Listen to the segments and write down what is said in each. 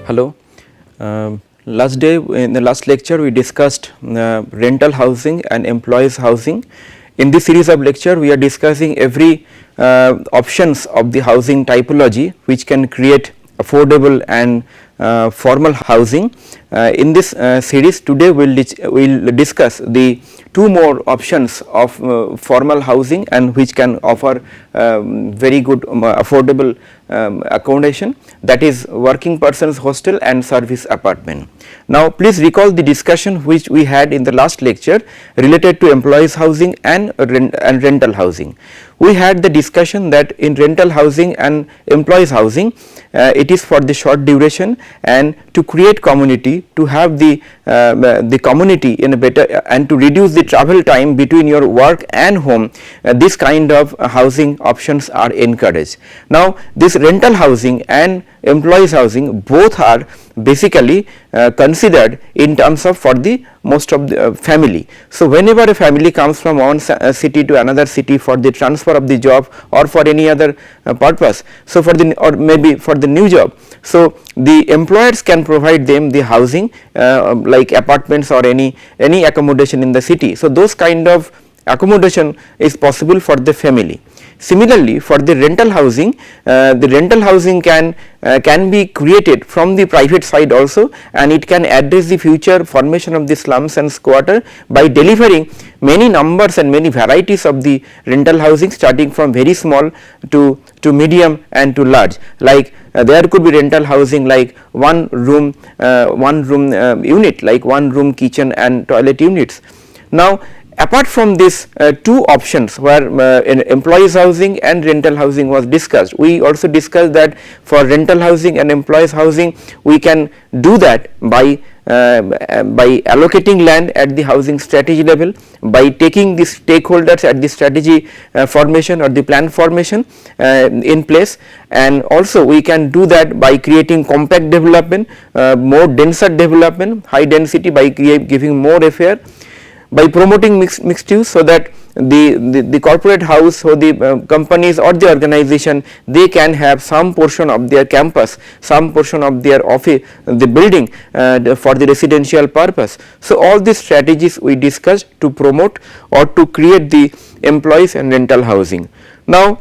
Hello. Last day in the last lecture we discussed rental housing and employees housing. In this series of lecture we are discussing every options of the housing typology which can create affordable and formal housing. In this series today we will discuss the two more options of formal housing and which can offer very good affordable accommodation, that is working persons hostel and service apartment. Now please recall the discussion which we had in the last lecture related to employees housing and rental housing. We had the discussion that in rental housing and employees housing it is for the short duration, and to create community, to have the community in a better and to reduce the travel time between your work and home, this kind of housing options are encouraged. Now this rental housing and employees housing both are basically considered in terms of for the most of the family. So whenever a family comes from one city to another city for the transfer of the job or for any other purpose, so for the or maybe for the new job, so the employers can provide them the housing like apartments or any accommodation in the city. So those kind of accommodation is possible for the family. Similarly, for the rental housing can be created from the private side also, and it can address the future formation of the slums and squatter by delivering many numbers and many varieties of the rental housing, starting from very small to medium and to large. Like there could be rental housing like one room unit, like one room kitchen and toilet units. Now apart from this two options where employees housing and rental housing was discussed, we also discussed that for rental housing and employees housing we can do that by allocating land at the housing strategy level, by taking the stakeholders at the strategy formation or the plan formation in place, and also we can do that by creating compact development, more denser development, high density, by giving more FAR, by promoting mixed use, so that the corporate house or the companies or the organization, they can have some portion of their campus, some portion of their office, the building for the residential purpose. So all these strategies we discussed to promote or to create the employees and rental housing. Now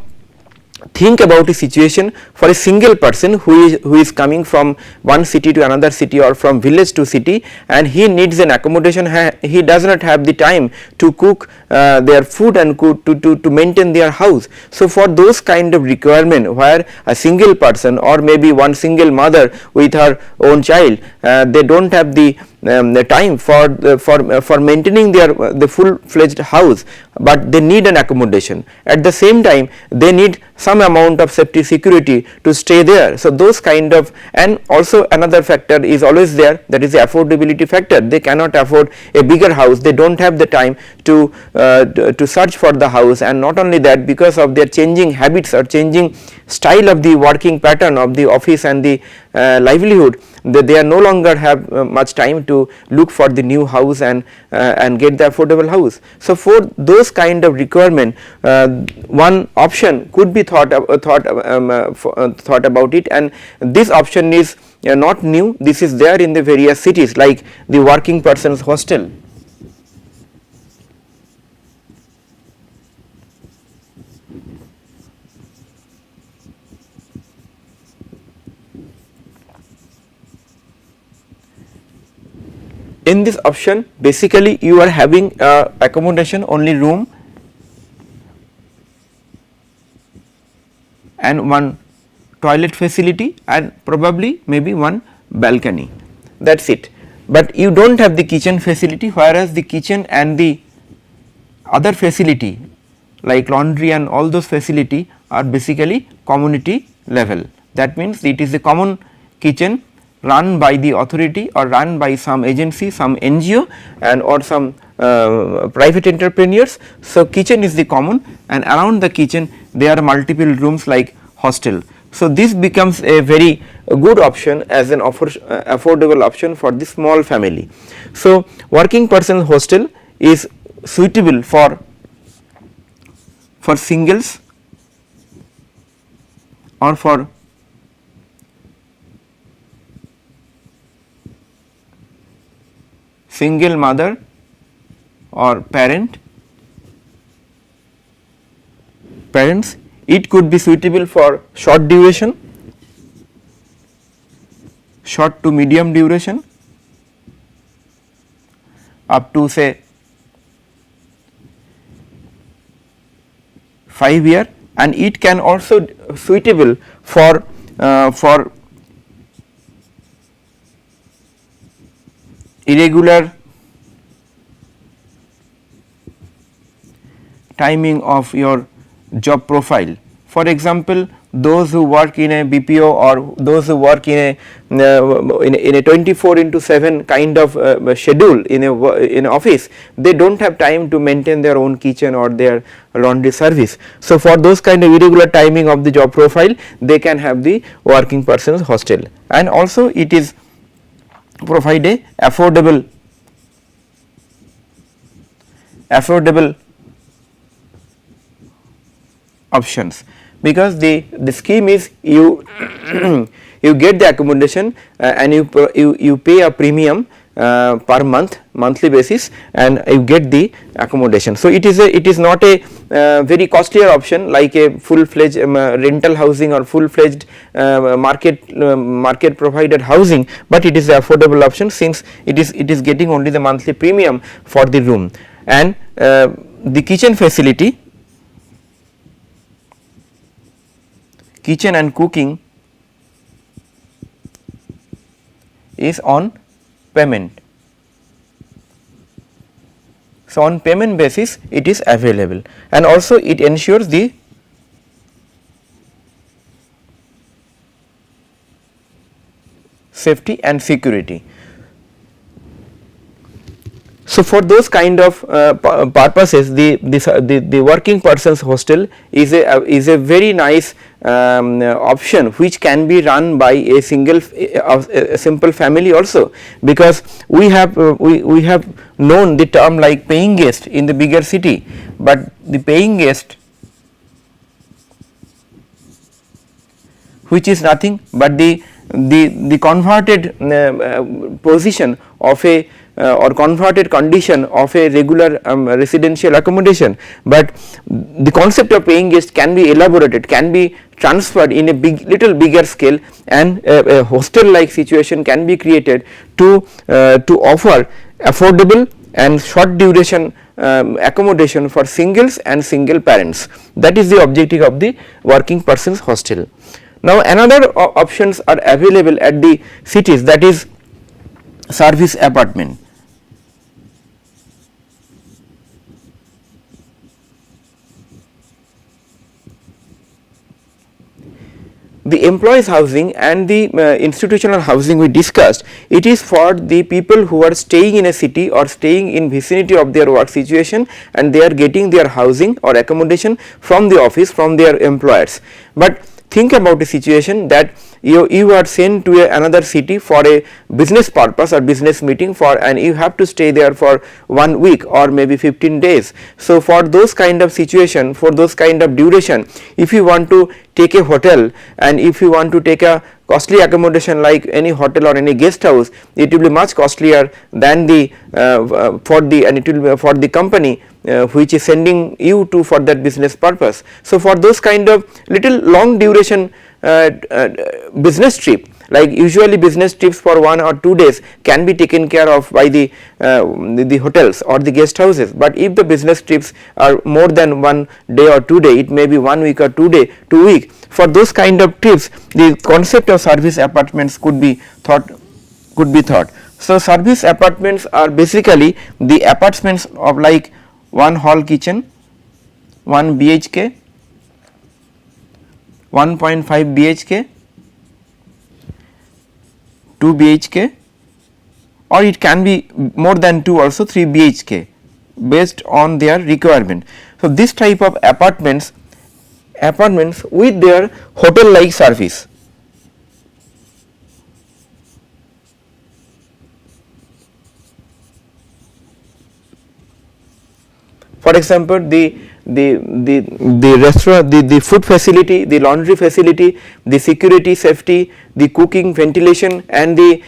think about a situation for a single person who is coming from one city to another city or from village to city, and he needs an accommodation. He does not have the time to cook their food and to maintain their house. So for those kind of requirement where a single person or maybe one single mother with her own child, they don't have the time for maintaining the full fledged house, but they need an accommodation. At the same time they need some amount of safety security to stay there. So those kind of, and also another factor is always there, that is the affordability factor. They cannot afford a bigger house, they don't have the time to search for the house, and not only that, because of their changing habits or changing style of the working pattern of the office and the livelihood, they are no longer have much time to look for the new house and get the affordable house. So for those kind of requirement, one option could be thought about it, and this option is not new. This is there in the various cities, like the working persons hostel. In this option basically you are having accommodation, only room and one toilet facility and probably maybe one balcony, that is it. But you do not have the kitchen facility, whereas the kitchen and the other facility like laundry and all those facility are basically community level. That means it is a common kitchen run by the authority or run by some agency, some NGO and or some private entrepreneurs. So kitchen is the common, and around the kitchen there are multiple rooms like hostel. So this becomes a very good option as an affordable option for the small family. So working person hostel is suitable for singles or for single mother or parents, it could be suitable for short duration, short to medium duration up to say 5 year, and it can also suitable for irregular timing of your job profile. For example, those who work in a BPO or those who work in a 24/7 kind of schedule in an office, they do not have time to maintain their own kitchen or their laundry service. So, for those kind of irregular timing of the job profile, they can have the working persons hostel, and also it is provide a affordable options, because the scheme is you you get the accommodation and you pay a premium per monthly basis, and you get the accommodation. So, it is not a very costlier option like a full fledged rental housing or full fledged market provided housing, but it is an affordable option since it is getting only the monthly premium for the room. And the kitchen facility, kitchen and cooking is on payment. So, on payment basis it is available, and also it ensures the safety and security. So, for those kind of purposes, the working persons hostel is a very nice option which can be run by a simple family also, because we have known the term like paying guest in the bigger city, but the paying guest, which is nothing but the converted position of a or converted condition of a regular residential accommodation, but the concept of paying guest can be elaborated, can be transferred in a little bigger scale, and a hostel like situation can be created to offer affordable and short duration accommodation for singles and single parents. That is the objective of the working persons hostel. Now, another options are available at the cities, that is service apartment. The employees housing and the institutional housing we discussed, it is for the people who are staying in a city or staying in vicinity of their work situation, and they are getting their housing or accommodation from the office, from their employers. But think about a situation that you are sent to another city for a business purpose or business meeting and you have to stay there for 1 week or maybe 15 days. So, for those kind of situation, for those kind of duration, if you want to take a hotel and if you want to take a costly accommodation like any hotel or any guest house, it will be much costlier than it will be for the company which is sending you to for that business purpose. So, for those kind of little long duration business trip, like usually business trips for 1 or 2 days can be taken care of by the hotels or the guest houses, but if the business trips are more than 1 day or 2 day, it may be 1 week or 2 week. For those kind of trips, the concept of service apartments could be thought. So, service apartments are basically the apartments of like 1 hall kitchen, 1 BHK, 1.5 BHK, 2 BHK, or it can be more than 2 also, 3 BHK based on their requirement. So, this type of apartments with their hotel like service. For example, the restaurant, the food facility, the laundry facility, the security, safety, the cooking, ventilation and the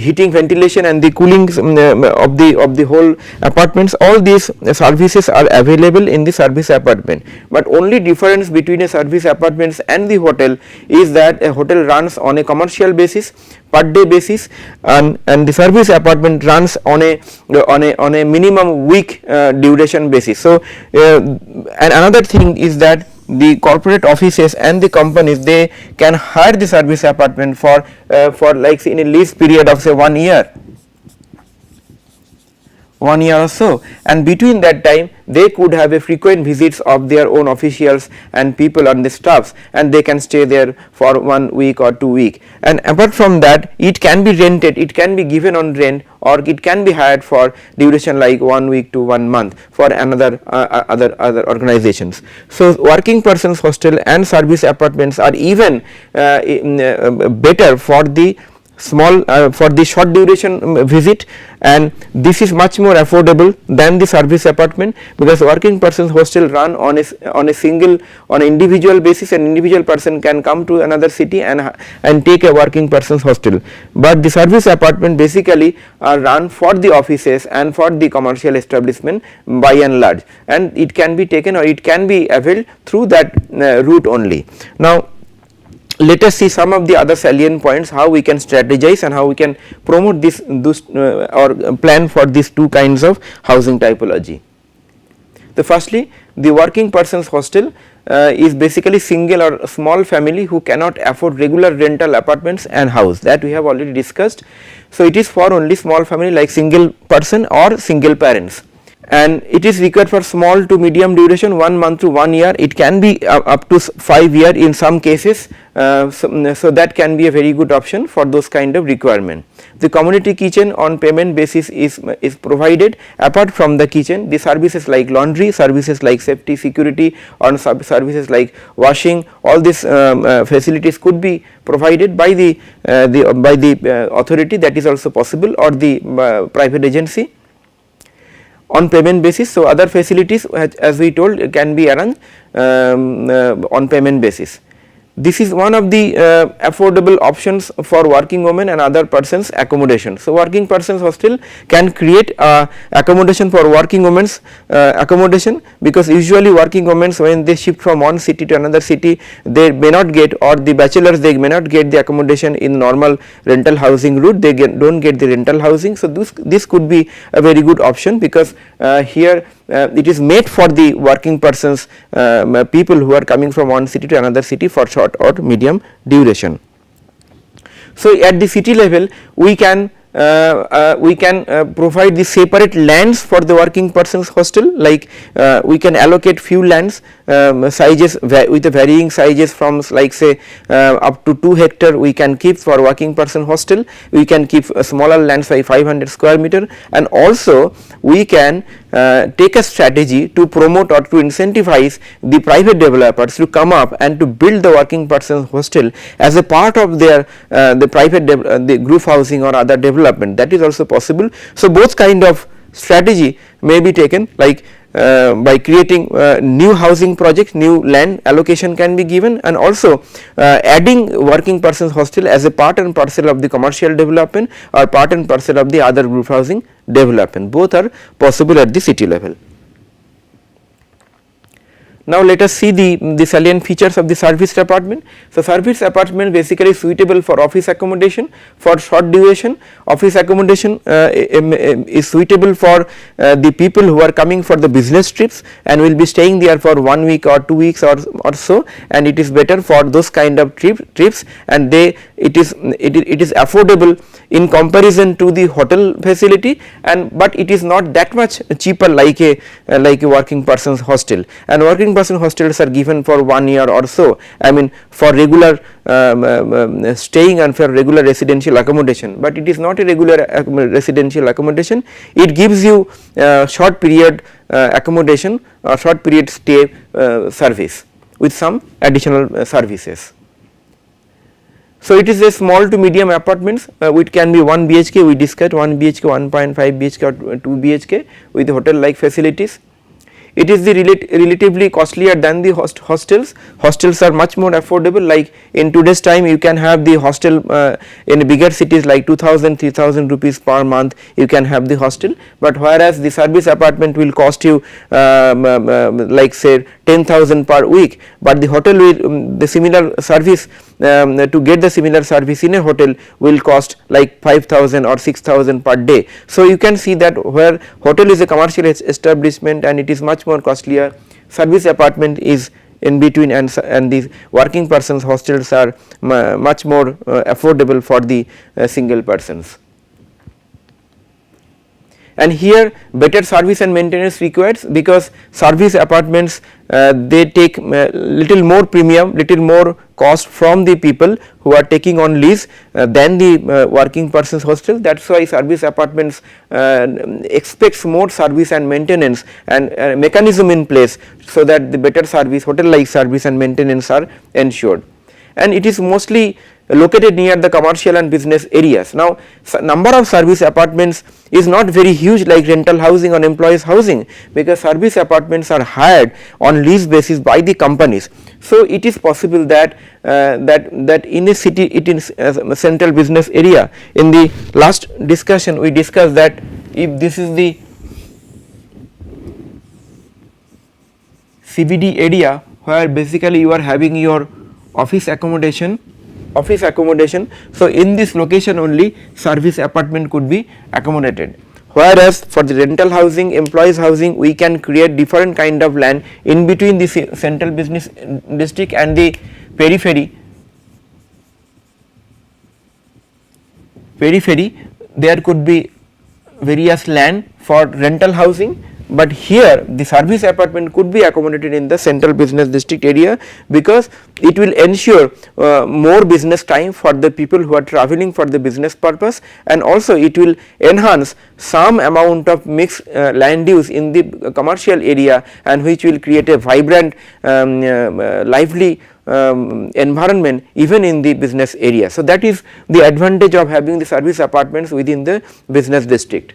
heating, ventilation and the cooling of the whole apartments, all these services are available in the service apartment. But only difference between a service apartments and the hotel is that a hotel runs on a commercial basis, per day basis, and the service apartment runs on a minimum week duration basis. So and another thing is that the corporate offices and the companies, they can hire the service apartment for like say in a lease period of say 1 year or so, and between that time they could have a frequent visits of their own officials and people on the staffs, and they can stay there for 1 week or 2 weeks. And apart from that, it can be rented, it can be given on rent, or it can be hired for duration like 1 week to 1 month for another other organizations. So working persons hostel and service apartments are even better for the small for the short duration visit, and this is much more affordable than the service apartment, because working persons hostel run on an individual basis. An individual person can come to another city and take a working persons hostel, but the service apartment basically are run for the offices and for the commercial establishment by and large, and it can be taken or it can be availed through that route only. Now let us see some of the other salient points, how we can strategize and how we can promote this or plan for these two kinds of housing typology. The firstly, the working persons hostel is basically single or small family who cannot afford regular rental apartments and house, that we have already discussed. So it is for only small family like single person or single parents, and it is required for small to medium duration, 1 month to 1 year. It can be up to 5 years in some cases, so that can be a very good option for those kind of requirement. The community kitchen on payment basis is provided. Apart from the kitchen, the services like laundry, services like safety, security, or services like washing, all these facilities could be provided by the authority, that is also possible, or the private agency on payment basis. So other facilities, as we told, can be arranged on payment basis. This is one of the affordable options for working women and other persons accommodation. So working persons hostel can create accommodation for working women's accommodation, because usually working women, when they shift from one city to another city, they may not get, or the bachelors, they may not get the accommodation in normal rental housing route, they don't get the rental housing. So this could be a very good option, because here it is made for the working persons, people who are coming from one city to another city for short or medium duration. So at the city level, we can provide the separate lands for the working persons hostel, like we can allocate few lands sizes with the varying sizes from like say up to 2 hectare we can keep for working person hostel. We can keep smaller lands like 500 square meter, and also we can take a strategy to promote or to incentivize the private developers to come up and to build the working persons hostel as a part of their the private the group housing or other development. That is also possible. So both kind of strategy may be taken, like by creating new housing projects, new land allocation can be given, and also adding working persons hostel as a part and parcel of the commercial development or part and parcel of the other group housing development. Both are possible at the city level. Now let us see the salient features of the serviced apartment. So serviced apartment basically suitable for office accommodation for short duration. Office accommodation is suitable for the people who are coming for the business trips and will be staying there for 1 week or 2 weeks or so, and it is better for those kind of trips, and it is affordable in comparison to the hotel facility, but it is not that much cheaper like a working person's hostel. And working person hostels are given for 1 year or so, I mean for regular staying and for regular residential accommodation, but it is not a regular residential accommodation. It gives you short period accommodation or short period stay service with some additional services. So it is a small to medium apartments which can be 1 BHK, we discussed 1 BHK, 1.5 BHK or 2 BHK with hotel like facilities. it is the relatively costlier than the hostels. Hostels are much more affordable, like in today's time you can have the hostel in bigger cities like 2000 3000 rupees per month you can have the hostel, but whereas the service apartment will cost you like say 10,000 per week, but the hotel will the similar service to get the similar service in a hotel will cost like 5,000 or 6,000 per day. So you can see that where hotel is a commercial establishment and it is much more costlier, service apartment is in between, and the working persons hostels are much more affordable for the single persons. And here better service and maintenance required, because service apartments they take little more premium, little more cost from the people who are taking on lease than the working persons hostel. That is why service apartments expects more service and maintenance and mechanism in place, so that the better service, hotel like service and maintenance are ensured. And it is mostly located near the commercial and business areas. Now, number of service apartments is not very huge like rental housing or employees housing, because service apartments are hired on lease basis by the companies. So, it is possible that that in a city, it is a central business area. In the last discussion we discussed that if this is the CBD area where basically you are having your office accommodation. So, in this location only service apartment could be accommodated, whereas for the rental housing, employees housing, we can create different kind of land in between the central business district and the periphery. There could be various land for rental housing, but here the service apartment could be accommodated in the central business district area, because it will ensure more business time for the people who are traveling for the business purpose, and also it will enhance some amount of mixed land use in the commercial area, and which will create a vibrant lively environment even in the business area. So, that is the advantage of having the service apartments within the business district.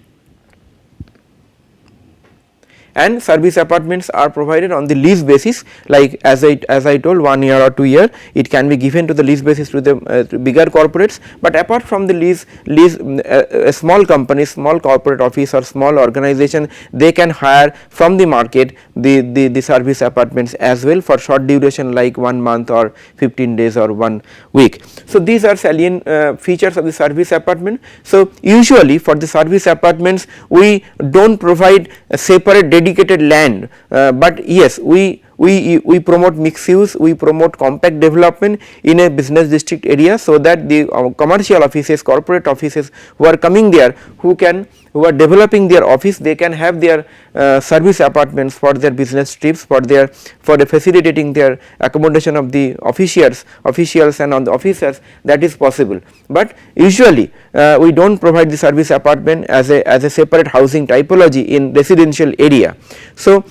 And service apartments are provided on the lease basis, like as I told, 1 year or 2 year it can be given to the lease basis to the to bigger corporates, but apart from the lease a small company, small corporate office or small organization, they can hire from the market the service apartments as well for short duration like 1 month or 15 days or 1 week. So, these are salient features of the service apartment. So, usually for the service apartments we do not provide a separate dedicated land, but yes, we promote mixed use, we promote compact development in a business district area, so that the commercial offices, corporate offices who are coming there, who are developing their office, they can have their service apartments for their business trips, for facilitating their accommodation of the officials and on the officers, that is possible. But usually we do not provide the service apartment as a separate housing typology in residential area. So,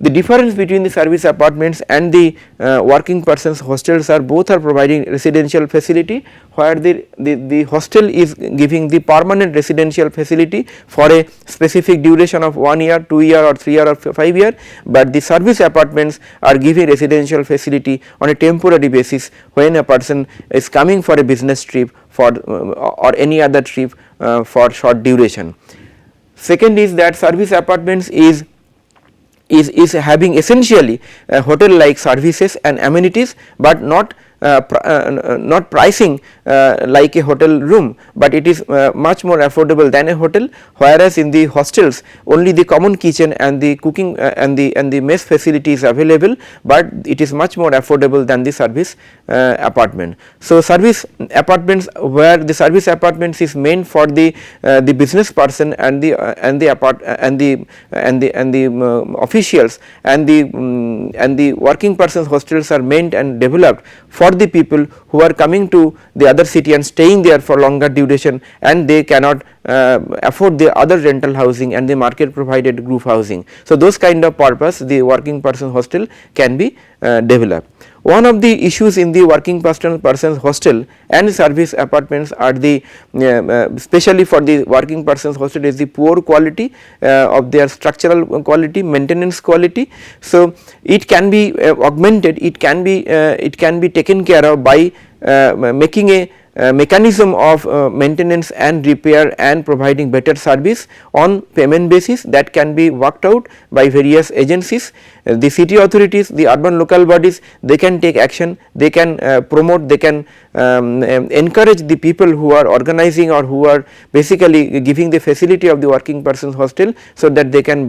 the difference between the service apartments and the working persons hostels are both are providing residential facility, where the hostel is giving the permanent residential facility for a specific duration of 1 year, 2 year or 3 year or 5 year, but the service apartments are giving residential facility on a temporary basis when a person is coming for a business trip or any other trip for short duration. Second is that service apartments is having essentially hotel like services and amenities, but not pricing like a hotel room, but it is much more affordable than a hotel, whereas in the hostels only the common kitchen and the cooking and the mess facility is available, but it is much more affordable than the service apartment. So, service apartments, where the service apartments is meant for the business person and the officials, and the working persons hostels are meant and developed for the people who are coming to the other city and staying there for longer duration, and they cannot afford the other rental housing and the market provided group housing. So, those kind of purpose the working person hostel can be developed. one of the issues in the working persons hostel and service apartments are the especially for the working persons hostel is the poor quality of their structural quality, maintenance quality. So, it can be augmented, it can be taken care of by making a mechanism of maintenance and repair and providing better service on payment basis that can be worked out by various agencies. The city authorities, the urban local bodies, they can take action, they can promote, they can encourage the people who are organizing or who are basically giving the facility of the working persons hostel, so that they can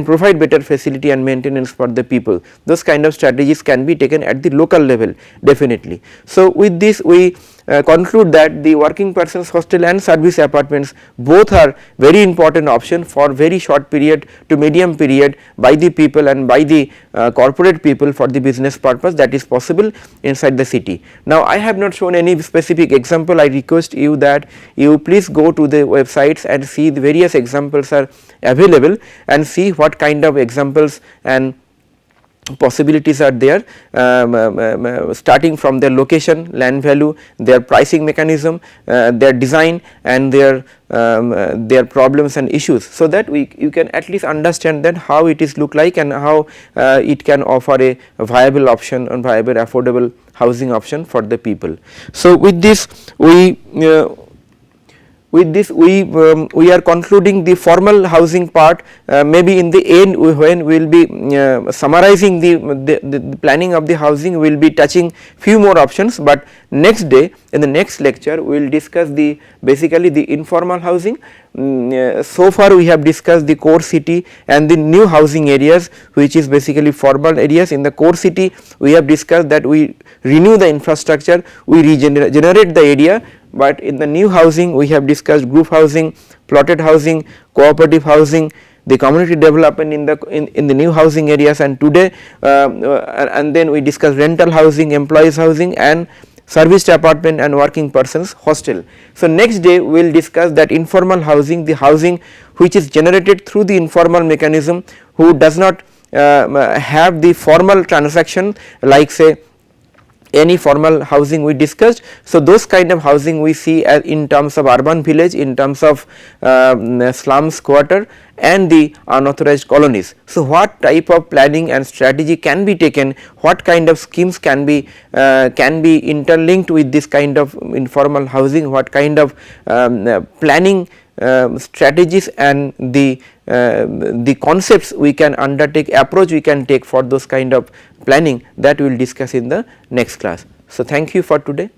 provide better facility and maintenance for the people. Those kind of strategies can be taken at the local level definitely. So, with this we conclude that the working persons hostel and service apartments both are very important option for very short period to medium period by the people and by the corporate people for the business purpose that is possible inside the city. Now, I have not shown any specific example. I request you that you please go to the websites and see the various examples are available and see what kind of examples and possibilities are there, starting from their location, land value, their pricing mechanism, their design and their problems and issues. So, that you can at least understand that how it is look like and how it can offer a viable option and viable affordable housing option for the people. So, with this we are concluding the formal housing part. Maybe in the end when we will be summarizing the planning of the housing, we will be touching few more options, but next day in the next lecture we will discuss the basically the informal housing. So far we have discussed the core city and the new housing areas, which is basically formal areas. In the core city we have discussed that we renew the infrastructure, we regenerate the area, but in the new housing we have discussed group housing, plotted housing, cooperative housing, the community development in the new housing areas, and today and then we discuss rental housing, employees housing and serviced apartment and working persons hostel. So, next day we will discuss that informal housing, the housing which is generated through the informal mechanism, who does not have the formal transaction like say any formal housing we discussed. So, those kind of housing we see as in terms of urban village, in terms of slums, quarter and the unauthorized colonies. So, what type of planning and strategy can be taken, what kind of schemes can be interlinked with this kind of informal housing, what kind of planning strategies and the concepts we can undertake, approach we can take for those kind of planning, that we will discuss in the next class. So, thank you for today.